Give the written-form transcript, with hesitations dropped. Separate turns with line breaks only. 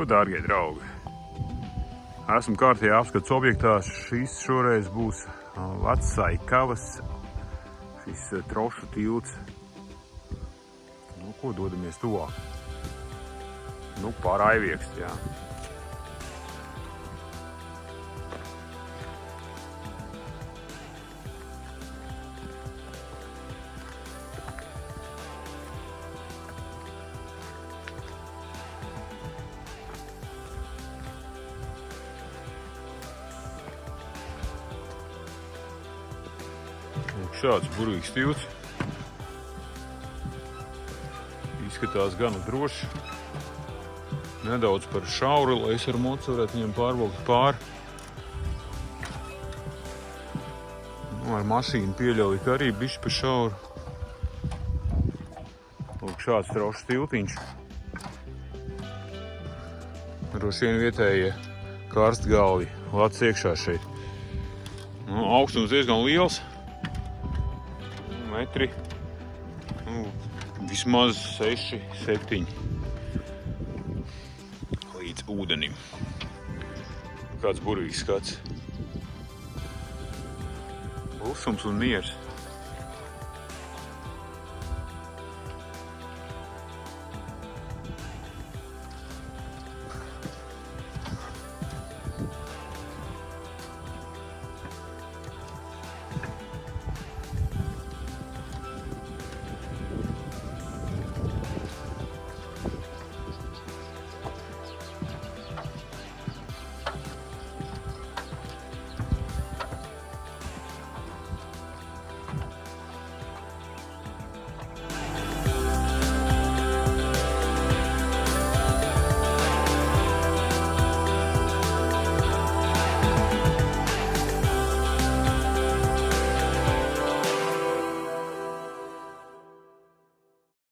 Ko, dārgie draugi? Esmu kārtējā apskats objektā. Šis šoreiz būs Vecsaikavas, šis trošu tilts. Nu, ko, dodamies tuvāk? Nu, pār Aivieksti, jā. Šāds burvīgs tilts. Izskatās gana droši. Nedaudz par šauru, lai es ar mocu varētu viņam pārbraukt pāri. Nu, ar mašīnu pieļauju, ka arī bišķi par šauru. Lūk, šāds trošs tiltiņš. Droši vien vietējie karstgalvi lec iekšā šeit. Nu, augstums diezgan liels. Metri, nu, vismaz 6, 7 līdz ūdenim. Kāds burvīgs skats. Klusums un miers.